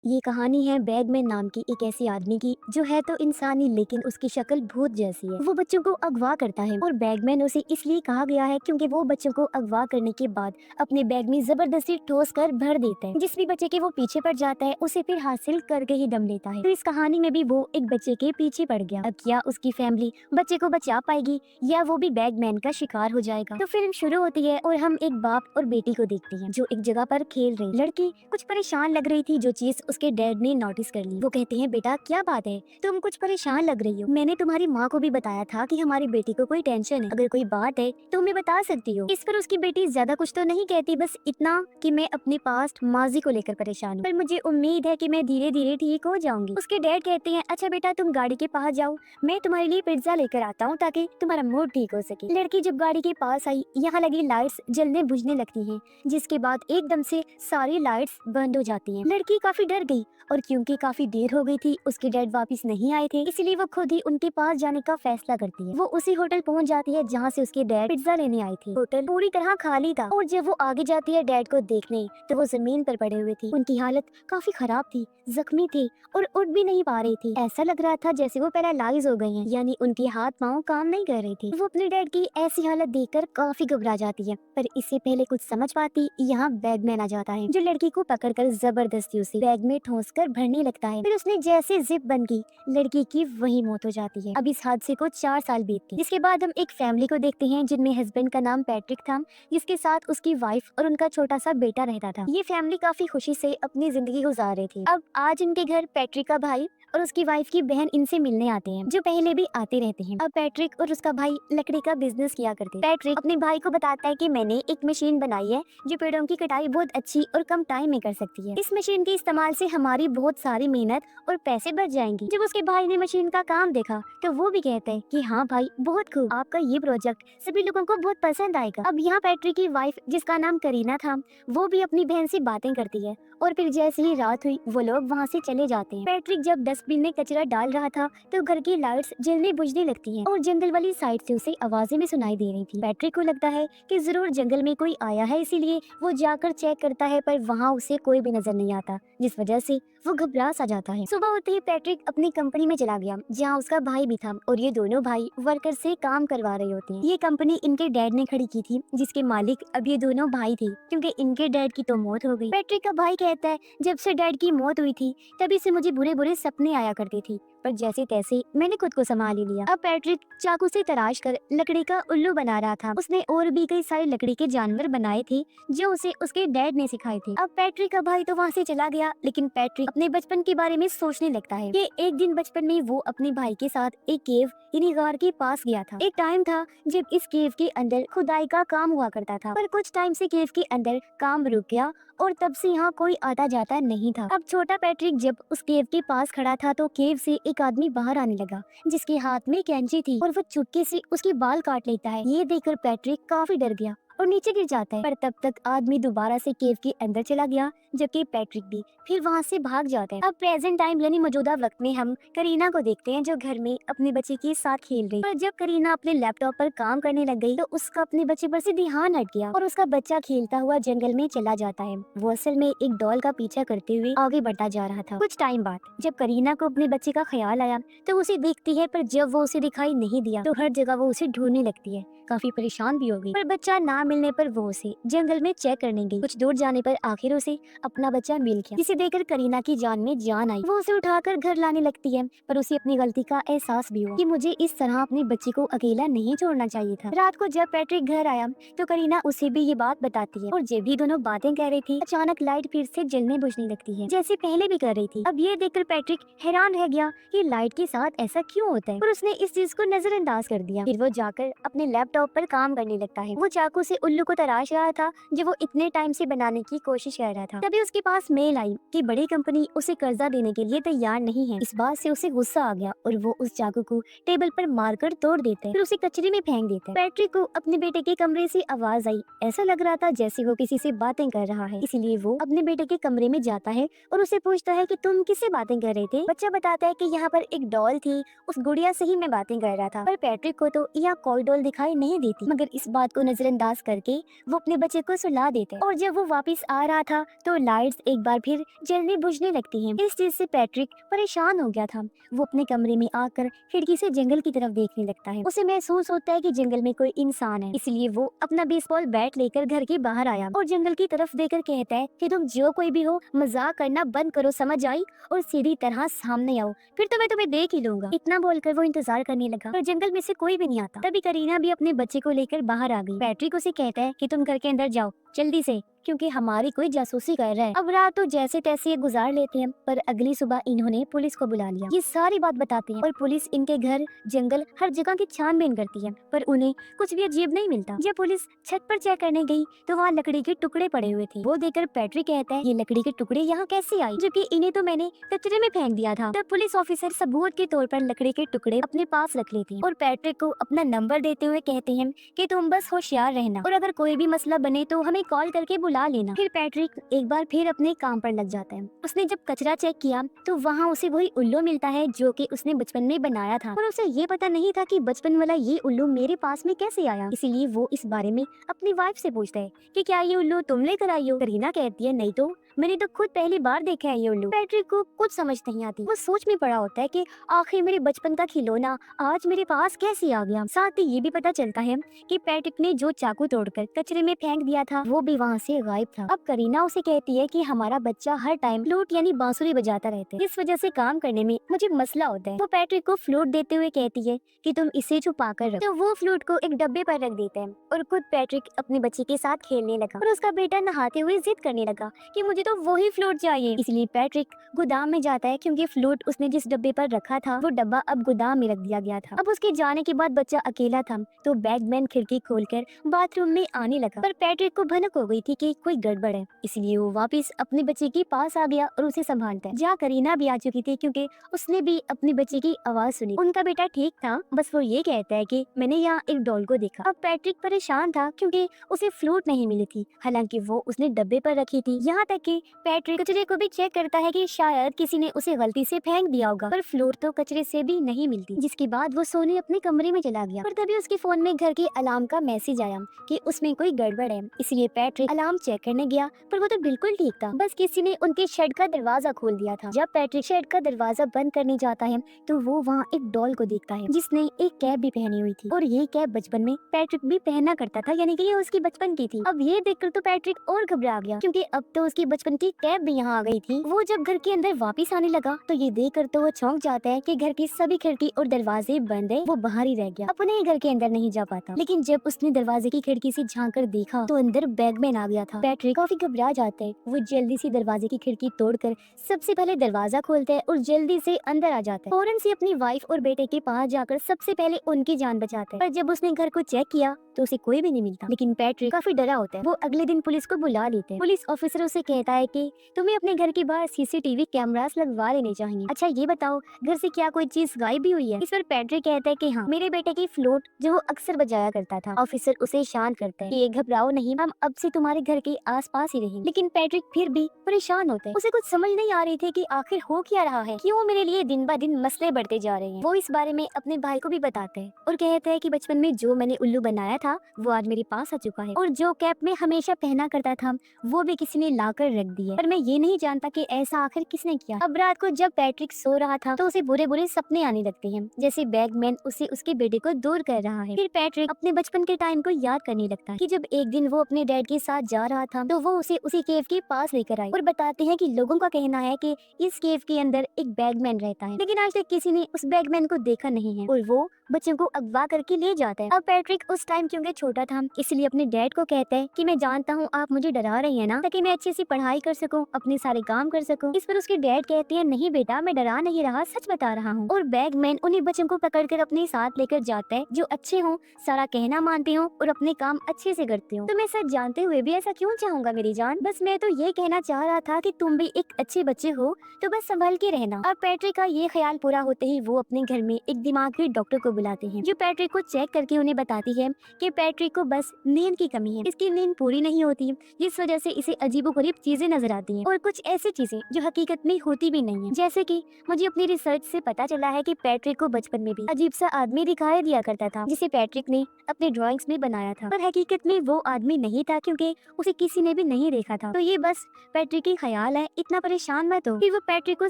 ये कहानी है बैगमैन नाम की एक ऐसी आदमी की जो है तो इंसानी लेकिन उसकी शक्ल भूत जैसी है। वो बच्चों को अगवा करता है और बैगमैन उसे इसलिए कहा गया है क्योंकि वो बच्चों को अगवा करने के बाद अपने बैग में जबरदस्ती ठोस कर भर देता है। जिस भी बच्चे के वो पीछे पड़ जाता है उसे फिर हासिल करके ही दम लेता है। तो इस कहानी में भी वो एक बच्चे के पीछे पड़ गया। अब क्या उसकी फैमिली बच्चे को बचा पाएगी या वो भी बैगमैन का शिकार हो जाएगा। तो फिल्म शुरू होती है और हम एक बाप और बेटी को देखते हैं जो एक जगह पर खेल रहे। लड़की कुछ परेशान लग रही थी जो चीज उसके डैड ने नोटिस कर ली। वो कहते हैं, बेटा क्या बात है, तुम कुछ परेशान लग रही हो। मैंने तुम्हारी माँ को भी बताया था कि हमारी बेटी को कोई टेंशन है, अगर कोई बात है तो हमें बता सकती हो। इस पर उसकी बेटी ज्यादा कुछ तो नहीं कहती, बस इतना कि मैं अपने पास्ट माजी को लेकर परेशान हूँ, पर मुझे उम्मीद है कि मैं धीरे धीरे ठीक हो जाऊंगी। उसके डैड कहते हैं, अच्छा बेटा तुम गाड़ी के पास जाओ, मैं तुम्हारे लिए पिज्जा लेकर आता हूँ ताकि तुम्हारा मूड ठीक हो सके। लड़की जब गाड़ी के पास आई, यहाँ लगी लाइट्स जलने बुझने लगती हैं, जिसके बाद एकदम से सारी लाइट्स बंद हो जाती हैं। लड़की काफी डर गई और क्योंकि काफी देर हो गई थी, उसके डैड वापस नहीं आए थे, इसलिए वो खुद ही उनके पास जाने का फैसला करती है। वो उसी होटल पहुंच जाती है जहाँ से उसके डैड पिज्जा लेने आए थे। होटल पूरी तरह खाली था और जब वो आगे जाती है डैड को देखने, तो वो जमीन पर पड़े हुए थे। उनकी हालत काफी खराब थी, जख्मी थे और उठ भी नहीं पा रही थी। ऐसा लग रहा था जैसे वो पैरालाइज हो गए हैं, यानी उनके हाथ पाँव काम नहीं कर रहे थे। वो अपने डैड की ऐसी हालत देखकर काफी घबरा जाती है, पर इससे पहले कुछ समझ पाती, यहाँ बैगमैन आ जाता है जो लड़की को पकड़कर जबरदस्ती उसे बैग में ठोस कर भरने लगता है। फिर उसने जैसे जिप बंद की, लड़की की वही मौत हो जाती है। अब इस हादसे को 4 साल बीतते। जिसके बाद हम एक फैमिली को देखते हैं जिनमें हस्बैंड का नाम पैट्रिक था, जिसके साथ उसकी वाइफ और उनका छोटा सा बेटा रहता था। ये फैमिली काफी खुशी से अपनी जिंदगी गुजार रही थी। अब आज इनके घर पैट्रिक का भाई और उसकी वाइफ की बहन इनसे मिलने आते हैं, जो पहले भी आते रहते हैं। अब पैट्रिक और उसका भाई लकड़ी का बिजनेस किया करते। पैट्रिक अपने भाई को बताता है कि मैंने एक मशीन बनाई है जो पेड़ों की कटाई बहुत अच्छी और कम टाइम में कर सकती है। इस मशीन के इस्तेमाल से हमारी बहुत सारी मेहनत और पैसे बच जाएंगे। जब उसके भाई ने मशीन का काम देखा तो वो भी कहते हैं कि हाँ भाई, बहुत खूब, आपका ये प्रोजेक्ट सभी लोगों को बहुत पसंद आएगा। अब यहाँ पैट्रिक की वाइफ, जिसका नाम करीना था, वो भी अपनी बहन से बातें करती है और फिर जैसे ही रात हुई वो लोग वहाँ से चले जाते हैं। पैट्रिक जब डस्टबिन में कचरा डाल रहा था तो घर की लाइट्स जलने बुझने लगती हैं और जंगल वाली साइड से उसे आवाजें भी सुनाई दे रही थी। पैट्रिक को लगता है कि जरूर जंगल में कोई आया है, इसीलिए वो जाकर चेक करता है, पर वहाँ उसे कोई भी नजर नहीं आता, जिस वजह से वो घबरा सा जाता है। सुबह होते ही पैट्रिक अपनी कंपनी में चला गया जहाँ उसका भाई भी था और ये दोनों भाई वर्कर से काम करवा रहे होते हैं। ये कंपनी इनके डैड ने खड़ी की थी, जिसके मालिक अब ये दोनों भाई थे, क्योंकि इनके डैड की तो मौत हो गई। पैट्रिक का भाई कहता है, जब से डैड की मौत हुई थी तभी से मुझे बुरे बुरे सपने आया करते थे, पर जैसे तैसे मैंने खुद को संभाल ही लिया। अब पैट्रिक चाकू से तराश कर लकड़ी का उल्लू बना रहा था। उसने और भी कई सारे लकड़ी के जानवर बनाए थे जो उसे उसके डैड ने सिखाए थे। अब पैट्रिक का भाई तो वहाँ से चला गया, लेकिन पैट्रिक अपने बचपन के बारे में सोचने लगता है कि एक दिन बचपन में वो अपने भाई के साथ एक केव यानी गार के पास गया था। एक टाइम था जब इस केव के अंदर खुदाई का काम हुआ करता था, पर कुछ टाइम से केव के अंदर काम रुक गया और तब से यहाँ कोई आता जाता नहीं था। अब छोटा पैट्रिक जब उस केव के पास खड़ा था तो केव से एक आदमी बाहर आने लगा, जिसके हाथ में कैंची थी और वो चुपके से उसके बाल काट लेता है। ये देखकर पैट्रिक काफी डर गया और नीचे गिर जाता है, पर तब तक आदमी दोबारा से केव के अंदर चला गया, जबकि पैट्रिक भी फिर वहाँ से भाग जाता है। अब प्रेजेंट टाइम यानी मौजूदा वक्त में हम करीना को देखते हैं जो घर में अपने बच्चे के साथ खेल रही। पर जब करीना अपने लैपटॉप पर काम करने लग गई तो उसका अपने बच्चे पर से ध्यान हट गया और उसका बच्चा खेलता हुआ जंगल में चला जाता है। वो असल में एक डॉल का पीछा करते हुए आगे बढ़ता जा रहा था। कुछ टाइम बाद जब करीना को अपने बच्चे का ख्याल आया तो उसे देखती है, पर जब वो उसे दिखाई नहीं दिया तो हर जगह वो उसे ढूंढने लगती है। काफी परेशान भी हो गई, पर बच्चा ना मिलने पर वो उसे जंगल में चेक करने गई। कुछ दूर जाने पर आखिर उसे अपना बच्चा मिल गया, जिसे देखकर करीना की जान में जान आई। वो उसे उठाकर घर लाने लगती है, पर उसे अपनी गलती का एहसास भी हुआ कि मुझे इस तरह अपने बच्चे को अकेला नहीं छोड़ना चाहिए था। रात को जब पैट्रिक घर आया तो करीना उसे भी ये बात बताती है और जब भी दोनों बातें कह रही थी, अचानक लाइट फिर से जलने बुझने लगती है, जैसे पहले भी कर रही थी। अब ये देखकर पैट्रिक हैरान रह गया कि लाइट के साथ ऐसा क्यों होता है, पर उसने इस चीज को नजरअंदाज कर दिया। फिर वो जाकर अपने लैपटॉप पर काम करने लगता है। वो चाकू से उल्लू को तराश रहा था जो वो इतने टाइम से बनाने की कोशिश कर रहा था। तभी उसके पास मेल आई कि बड़ी कंपनी उसे कर्जा देने के लिए तैयार नहीं है। इस बात से उसे गुस्सा आ गया और वो उस चाकू को टेबल पर मारकर तोड़ देता है, फिर उसे कचरे में फेंक देता है। पैट्रिक को अपने बेटे के कमरे से आवाज आई, ऐसा लग रहा था जैसे वो किसी से बातें कर रहा है, इसीलिए वो अपने बेटे के कमरे में जाता है और उसे पूछता है कि तुम किससे बातें कर रहे थे। बच्चा बताता है कि यहाँ पर एक डॉल थी, उस गुड़िया से ही मैं बातें कर रहा था, पर पैट्रिक को तो यहाँ कोई डॉल दिखाई नहीं देती। मगर इस बात को नजरअंदाज करके वो अपने बच्चे को सुला देते हैं। और जब वो वापस आ रहा था तो लाइट्स एक बार फिर जलने बुझने लगती हैं। इस चीज से पैट्रिक परेशान हो गया था। वो अपने कमरे में आकर खिड़की से जंगल की तरफ देखने लगता है। उसे महसूस होता है कि जंगल में कोई इंसान है, इसलिए वो अपना बेसबॉल बैट लेकर घर के बाहर आया और जंगल की तरफ देखकर कहता है कि तुम जो कोई भी हो, मजाक करना बंद करो, समझ आई, और सीधी तरह सामने आओ, फिर तो मैं तुम्हें देख ही लूंगा। इतना बोलकर वो इंतजार करने लगा पर जंगल में से कोई भी नहीं आता। तभी करीना भी अपने बच्चे को लेकर बाहर आ गई। पैट्रिक उसे कहता है कि तुम घर के अंदर जाओ जल्दी से, क्योंकि हमारी कोई जासूसी कर रहा है। अब रात तो जैसे तैसे गुजार लेते हैं, पर अगली सुबह इन्होंने पुलिस को बुला लिया। ये सारी बात बताते हैं और पुलिस इनके घर, जंगल, हर जगह की छानबीन करती है, पर उन्हें कुछ भी अजीब नहीं मिलता। जब पुलिस छत पर चेक करने गई तो वहाँ लकड़ी के टुकड़े पड़े हुए थे। वो देखकर पैट्रिक कहता है ये लकड़ी के टुकड़े यहाँ कैसे आए, जबकि इन्हें तो मैंने कचरे में फेंक दिया था। तब पुलिस ऑफिसर सबूत के तौर पर लकड़ी के टुकड़े अपने पास रख लेते हैं और पैट्रिक को अपना नंबर देते हुए कहते हैं कि तुम बस होशियार रहना और अगर कोई भी मसला बने तो हमें कॉल करके बुला लेना। फिर पैट्रिक एक बार फिर अपने काम पर लग जाता है। उसने जब कचरा चेक किया तो वहाँ उसे वही उल्लू मिलता है जो कि उसने बचपन में बनाया था, और उसे ये पता नहीं था कि बचपन वाला ये उल्लू मेरे पास में कैसे आया। इसीलिए वो इस बारे में अपनी वाइफ से पूछता है कि क्या ये उल्लू तुम लेकर आई हो। करीना कहती है नहीं तो मैंने तो खुद पहली बार देखा है ये उल्लू। पैट्रिक को कुछ समझ नहीं आती। वो सोच में पड़ा होता है कि आखिर मेरे बचपन का खिलौना आज मेरे पास कैसे आ गया। साथ ही ये भी पता चलता है कि पैट्रिक ने जो चाकू तोड़कर कचरे में फेंक दिया था वो भी वहाँ से गायब था। अब करीना उसे कहती है कि हमारा बच्चा हर टाइम फ्लूट यानी बांसुरी बजाता रहता है, इस वजह से काम करने में मुझे मसला होता है। वो पैट्रिक को फ्लूट देते हुए कहती है कि तुम इसे छुपा कर रखो। तो वो फ्लूट को एक डब्बे पर रख देता है और खुद पैट्रिक अपने बच्चे के साथ खेलने लगा और उसका बेटा नहाते हुए जिद करने लगा कि मुझे तो वही फ्लूट चाहिए। इसलिए पैट्रिक गोदाम में जाता है क्योंकि फ्लूट उसने जिस डब्बे पर रखा था वो डब्बा अब गोदाम में रख दिया गया था। अब उसके जाने के बाद बच्चा अकेला था तो बैगमैन खिड़की खोलकर बाथरूम में आने लगा, पर पैट्रिक को भनक हो गई थी कि कोई गड़बड़ है, इसलिए वो वापस अपने बच्चे के पास आ गया और उसे संभालता है। जहाँ करीना भी आ चुकी थी क्योंकि उसने भी अपने बच्चे की आवाज सुनी। उनका बेटा ठीक था, बस वो ये कहता है कि मैंने यहाँ एक डॉल को देखा। अब पैट्रिक परेशान था क्योंकि उसे फ्लूट नहीं मिली थी, हालांकि वो उसने डब्बे पर रखी थी। यहाँ तक कि पैट्रिक कचरे को भी चेक करता है कि शायद किसी ने उसे गलती से फेंक दिया होगा, पर फ्लूट तो कचरे से भी नहीं मिलती। जिसके बाद वो सोने अपने कमरे में चला गया, पर तभी उसके फोन में घर के अलार्म का मैसेज आया कि उसमें कोई गड़बड़ है। इसलिए पैट्रिक अलार्म चेक करने गया, पर वो तो बिल्कुल ठीक था, बस किसी ने उनके शेड का दरवाजा खोल दिया था। जब पैट्रिक शेड का दरवाजा बंद करने जाता है तो वो वहाँ एक डॉल को देखता है जिसने एक कैप भी पहनी हुई थी, और ये कैप बचपन में पैट्रिक भी पहना करता था, यानी कि ये उसकी बचपन की थी। अब ये देखकर तो पैट्रिक और घबरा गया क्योंकि अब तो उसकी बचपन की कैप भी यहाँ आ गई थी। वो जब घर के अंदर वापस आने लगा तो ये देखकर तो वो चौंक जाता है कि घर की सभी खिड़की और दरवाजे बंद है। वो बाहर ही रह गया, अपने घर के अंदर नहीं जा पाता। लेकिन जब उसने दरवाजे की खिड़की से झांक कर देखा तो अंदर बैगमैन आ गया था। पैट्रिक काफी घबरा जाता है। वो जल्दी से दरवाजे की खिड़की तोड़कर सबसे पहले दरवाजा खोलता है और जल्दी से अंदर आ जाता है। फौरन से अपनी वाइफ और बेटे के पास जाकर सबसे पहले उनकी जान बचाता है। पर जब उसने घर को चेक किया तो उसे कोई भी नहीं मिलता। लेकिन पैट्रिक काफी डरा होता है। वो अगले दिन पुलिस को बुला लेते हैं। पुलिस ऑफिसर उसे कहता है कि तुम्हें अपने घर के बाहर सीसीटीवी कैमरास लगवा लेने चाहिए। अच्छा ये बताओ घर से क्या कोई चीज गायब भी हुई है। इस पर पैट्रिक कहता है कि हाँ, मेरे बेटे की फ्लूट जो वो अक्सर बजाया करता था। ऑफिसर उसे शांत करता है कि ये घबराओ नहीं, हम अब से तुम्हारे घर के आसपास ही रहेंगे। लेकिन पैट्रिक फिर भी परेशान होता है। उसे कुछ समझ नहीं आ रही थी कि आखिर हो क्या रहा है, क्यों मेरे लिए दिन ब दिन मसले बढ़ते जा रहे हैं। वो इस बारे में अपने भाई को भी बताते हैं और कहते हैं कि बचपन में जो मैंने उल्लू बनाया था वो आज मेरे पास आ चुका है, और जो कैप में हमेशा पहना करता था वो भी किसी ने लाकर रख दी है, पर मैं ये नहीं जानता कि ऐसा आखिर किसने किया। अब रात को जब पैट्रिक सो रहा था तो उसे बुरे बुरे सपने आने लगते हैं, जैसे बैगमैन उसे उसके बेटे को दूर कर रहा है। फिर पैट्रिक अपने बचपन के टाइम को याद करने लगता है कि जब एक दिन वो अपने डैड के साथ जा रहा था तो वो उसे उसी केव के पास लेकर आई और बताते हैं कि लोगों का कहना है कि इस केव के अंदर एक बैगमैन रहता है, लेकिन आज तक किसी ने उस बैगमैन को देखा नहीं है और वो बच्चों को अगवा करके ले जाता है। अब पैट्रिक उस टाइम क्योंकि छोटा था इसलिए अपने डैड को कहता है कि मैं जानता हूँ आप मुझे डरा रही है ना, ताकि मैं अच्छे से पढ़ाई कर सकूँ, अपने सारे काम कर सकूँ। इस पर उसके डैड कहते हैं नहीं बेटा, मैं डरा नहीं रहा, सच बता रहा हूँ। और बैगमैन उन्हीं बच्चों को पकड़कर अपने साथ लेकर जाता है जो अच्छे हों, सारा कहना मानते हो और अपने काम अच्छे से करते हो। तो मैं सच जानते हुए भी ऐसा क्यों चाहूंगा मेरी जान, बस मैं तो ये कहना चाह रहा था कि तुम भी एक अच्छे बच्चे हो तो बस संभल के रहना। अब पैट्रिक का ये ख्याल पूरा होते ही वो अपने घर में एक दिमागी डॉक्टर को बुलाते हैं जो पैट्रिक को चेक करके उन्हें बताती है कि पैट्रिक को बस नींद की कमी है, इसकी नींद पूरी नहीं होती जिस वजह से इसे अजीबोगरीब चीजें चीजें नजर आती हैं और कुछ ऐसी चीजें जो हकीकत में होती भी नहीं है। जैसे कि मुझे अपनी रिसर्च से पता चला है कि पैट्रिक को बचपन में भी अजीब सा आदमी दिखाई दिया करता था, जिसे पैट्रिक ने अपने ड्राइंग्स में बनाया था, पर हकीकत में वो आदमी नहीं था क्योंकि उसे किसी ने भी नहीं देखा था। तो ये बस पैट्रिक की ख्याल है, इतना परेशान मत हो। फिर वो पैट्रिक को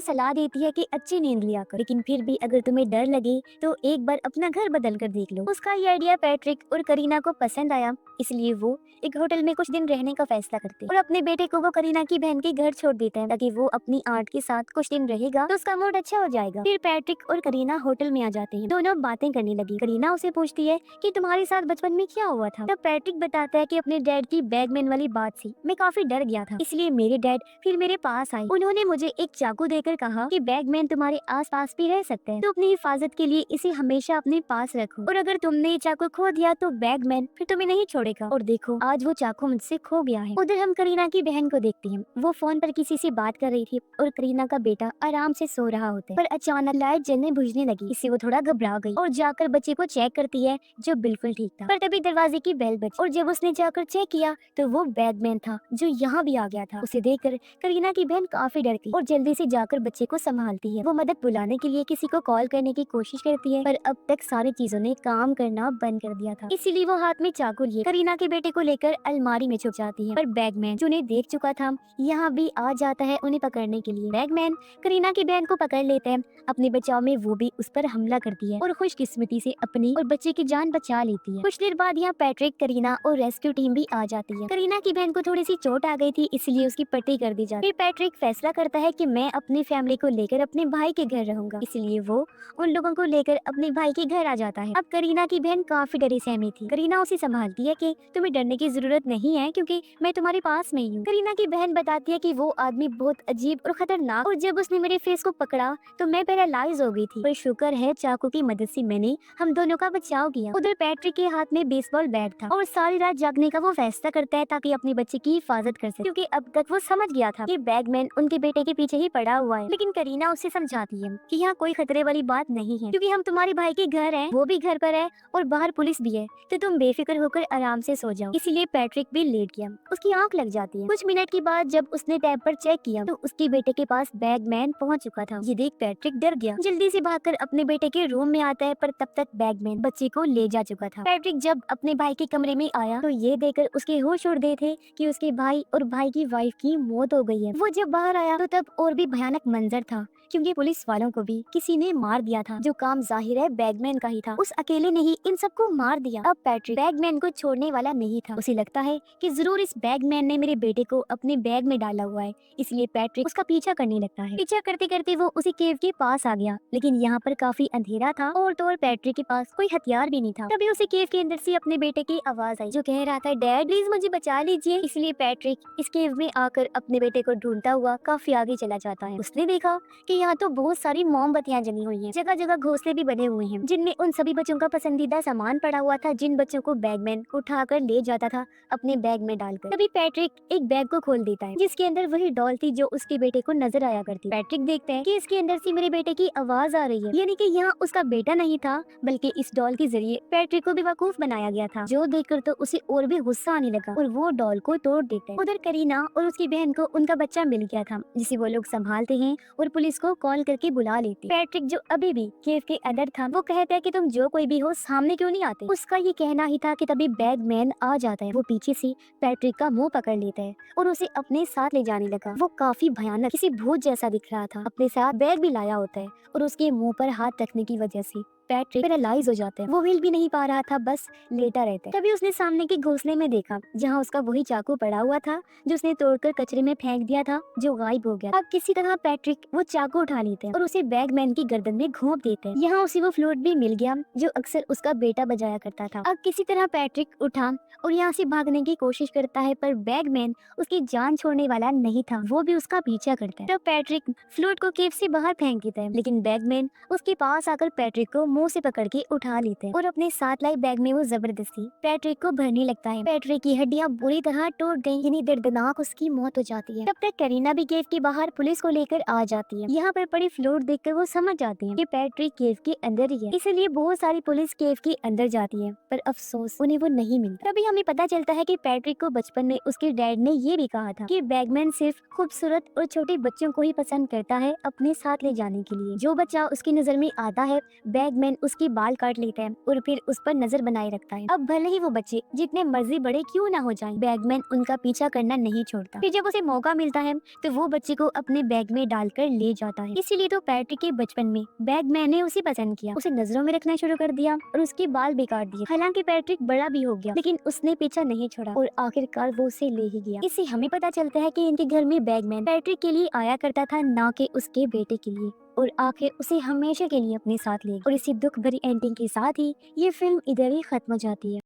सलाह देती है कि अच्छी नींद लिया कर, लेकिन फिर भी अगर तुम्हें डर लगे तो एक बार अपना घर बदल कर देख लो। उसका ये आइडिया पैट्रिक और करीना को पसंद आया, इसलिए वो एक होटल में कुछ दिन रहने का फैसला करते और अपने बेटे को वो करीना की बहन के घर छोड़ देते हैं ताकि वो अपनी आंट के साथ कुछ दिन रहेगा तो उसका मूड अच्छा हो जाएगा। फिर पैट्रिक और करीना होटल में आ जाते हैं। दोनों बातें करने लगी। करीना उसे पूछती है कि तुम्हारे साथ बचपन में क्या हुआ था। तब पैट्रिक बताता है कि अपने डैड की बैगमैन वाली बात से मैं काफी डर गया था, इसलिए मेरे डैड फिर मेरे पास आए। उन्होंने मुझे एक चाकू देकर कहा कि बैगमैन तुम्हारे आसपास भी रह सकते हैं, तो अपनी हिफाजत के लिए इसे हमेशा अपने पास रखो और अगर तुमने ये चाकू खो दिया तो बैगमैन फिर तुम्हें नहीं छोड़ेगा। और देखो आज वो चाकू मुझसे खो गया है। उधर हम करीना की बहन को देखते हैं। वो फोन पर किसी से बात कर रही थी और करीना का बेटा आराम से सो रहा होता है, पर अचानक लाइट जलने बुझने लगी। इससे वो थोड़ा घबरा गई और जाकर बच्चे को चेक करती है, जो बिल्कुल ठीक था। पर तभी दरवाजे की बेल बजी और जब उसने जाकर चेक किया तो वो बैगमैन था जो यहाँ भी आ गया था। उसे देखकर करीना की बहन काफी डर गई और जल्दी से जाकर बच्चे को संभालती है। वो मदद बुलाने के लिए किसी को कॉल करने की कोशिश करती है, पर अब तक सारी चीजों ने काम करना बंद कर दिया था, इसीलिए वो हाथ में चाकू लिए करीना के बेटे को लेकर अलमारी में छुप जाती है। पर बैगमैन जो उन्हें देख चुका था यहाँ भी आ जाता है उन्हें पकड़ने के लिए। बैगमैन करीना की बहन को पकड़ लेते हैं। अपने बचाव में वो भी उस पर हमला करती है और खुशकिस्मती से अपनी और बच्चे की जान बचा लेती है। कुछ देर बाद यहाँ पैट्रिक, करीना और रेस्क्यू टीम भी आ जाती है। करीना की बहन को थोड़ी सी चोट आ गई थी, इसलिए उसकी पट्टी कर दी जाती है। फिर पैट्रिक फैसला करता है कि मैं अपनी फैमिली को लेकर अपने भाई के घर रहूंगा, इसलिए वो उन लोगों को लेकर अपने भाई के घर आ जाता है। अब करीना की बहन काफी डरी सहमी थी। करीना उसे संभालती है कि तुम्हें डरने की जरूरत नहीं है क्योंकि मैं तुम्हारे पास में ही हूँ। करीना की बहन बताती है कि वो आदमी बहुत अजीब और खतरनाक, और जब उसने मेरे फेस को पकड़ा तो मैं पैरालाइज हो गई थी, पर शुक्र है चाकू की मदद से मैंने हम दोनों का बचाव किया। उधर पैट्रिक के हाथ में बेसबॉल बैट था और सारी रात जागने का वो फैसला करता है ताकि अपने बच्चे की हिफाजत कर सके, क्योंकि अब तक वो समझ गया था कि बैगमैन उनके बेटे के पीछे ही पड़ा हुआ है। लेकिन करीना उसे समझाती है कि यहाँ कोई खतरे वाली बात नहीं है, क्योंकि हम तुम्हारे भाई के घर हैं, वो भी घर पर है और बाहर पुलिस भी है, तो तुम बेफिक्र होकर आराम से सो जाओ। इसीलिए पैट्रिक भी लेट गया। उसकी आंख लग जाती है। कुछ मिनट के बाद जब उसने टैब पर चेक किया तो उसके बेटे के पास बैगमैन पहुंच चुका था। ये देख पैट्रिक डर गया, जल्दी से भागकर अपने बेटे के रूम में आता है, पर तब तक बैगमैन बच्चे को ले जा चुका था। पैट्रिक जब अपने भाई के कमरे में आया तो ये देखकर उसके होश उड़ गए थे कि उसके भाई और भाई की वाइफ की मौत हो गई है। वो जब बाहर आया तो तब और भी भयानक मंजर था, क्योंकि पुलिस वालों को भी किसी ने मार दिया था, जो काम जाहिर है बैगमैन का ही था। उस अकेले ने ही इन सबको मार दिया। अब पैट्रिक बैगमैन को छोड़ने वाला नहीं था। उसे लगता है कि जरूर इस बैगमैन ने मेरे बेटे को अपने बैग में डाला हुआ है, इसलिए पैट्रिक उसका पीछा करने लगता है। पीछा करते करते वो उसी केव के पास आ गया, लेकिन यहाँ पर काफी अंधेरा था और तो और पैट्रिक के पास कोई हथियार भी नहीं था। तभी उसे केव के अंदर से अपने बेटे की आवाज आई, जो कह रहा था डैड प्लीज मुझे बचा लीजिए। इसलिए पैट्रिक इस केव में आकर अपने बेटे को ढूंढता हुआ काफी आगे चला जाता है। उसने देखा कि यहाँ तो बहुत सारी मोमबत्तियां जली हुई हैं, जगह जगह घोंसले भी बने हुए हैं, जिनमें उन सभी बच्चों का पसंदीदा सामान पड़ा हुआ था, जिन बच्चों को बैगमैन उठाकर ले जाता था अपने बैग में डालकर। तभी पैट्रिक एक बैग को खोल देता है, जिसके अंदर वही डॉल थी जो उसके बेटे को नजर आया करती। पैट्रिक देखते हैं कि इसके अंदर से मेरे बेटे की आवाज आ रही है, यानी कि यहाँ उसका बेटा नहीं था, बल्कि इस डॉल के जरिए पैट्रिक को बेवकूफ बनाया गया था, जो देखकर तो उसे और भी गुस्सा आने लगा और वो डॉल को तोड़ देता है। उधर करीना और उसकी बहन को उनका बच्चा मिल गया था, जिसे वो लोग संभालते हैं और पुलिस को कॉल करके बुला लेते। पैट्रिक जो अभी भी केव के अंदर था, वो कहता है कि तुम जो कोई भी हो सामने क्यों नहीं आते। उसका ये कहना ही था कि तभी बैगमैन आ जाता है। वो पीछे से पैट्रिक का मुंह पकड़ लेता है और उसे अपने साथ ले जाने लगा। वो काफी भयानक किसी भूत जैसा दिख रहा था। अपने साथ बैग भी लाया होता है और उसके मुंह पर हाथ रखने की वजह से पैट्रिक पैरालाइज हो जाता है। वो हिल भी नहीं पा रहा था, बस लेटा रहता है। तभी उसने सामने के घोंसले में देखा, जहाँ उसका वही चाकू पड़ा हुआ था जो उसने तोड़कर कचरे में फेंक दिया था, जो गायब हो गया। अब किसी तरह पैट्रिक वो चाकू उठा लेते हैं और उसे बैगमैन की गर्दन में घोंप देते हैं। यहाँ उसे वो फ्लूट भी मिल गया जो अक्सर उसका बेटा बजाया करता था। अब किसी तरह पैट्रिक उठा और यहाँ से भागने की कोशिश करता है, पर बैगमैन उसकी जान छोड़ने वाला नहीं था, वो भी उसका पीछा करता है। तब पैट्रिक फ्लूट को केव से बाहर फेंक देता है, लेकिन बैगमैन उसके पास आकर पैट्रिक को मुंह से पकड़ के उठा लेते हैं और अपने साथ लाई बैग में वो जबरदस्ती पैट्रिक को भरने लगता है। पैट्रिक की हड्डियां बुरी तरह टूट गई, यानी दर्दनाक उसकी मौत हो जाती है। तब तक करीना भी केव के बाहर पुलिस को लेकर आ जाती है। यहाँ पर पड़ी फ्लोर देखकर वो समझ जाती है कि पैट्रिक केव के अंदर ही है, इसलिए बहुत सारी पुलिस केव के अंदर जाती है, पर अफसोस उन्हें वो नहीं मिलता। तभी हमें पता चलता है कि पैट्रिक को बचपन में उसके डैड ने ये भी कहा था कि बैगमैन सिर्फ खूबसूरत और छोटे बच्चों को ही पसंद करता है अपने साथ ले जाने के लिए। जो बच्चा उसकी नजर में आता है, बैगमैन उसके बाल काट लेता है और फिर उस पर नजर बनाए रखता है। अब भले ही वो बच्चे जितने मर्जी बड़े क्यों ना हो जाएं, बैगमैन उनका पीछा करना नहीं छोड़ता। फिर जब उसे मौका मिलता है तो वो बच्चे को अपने बैग में डालकर ले जाता है। इसीलिए तो पैट्रिक के बचपन में बैगमैन ने उसे पसंद किया, उसे नजरों में रखना शुरू कर दिया और उसके बाल भी काट दिए। हालांकि पैट्रिक बड़ा भी हो गया, लेकिन उसने पीछा नहीं छोड़ा और आखिरकार वो उसे ले ही गया। इससे हमें पता चलता है कि इनके घर में बैगमैन पैट्रिक के लिए आया करता था, ना कि उसके बेटे के लिए, और आखिर उसे हमेशा के लिए अपने साथ ले। और इसी दुख भरी एंडिंग के साथ ही ये फिल्म इधर ही खत्म हो जाती है।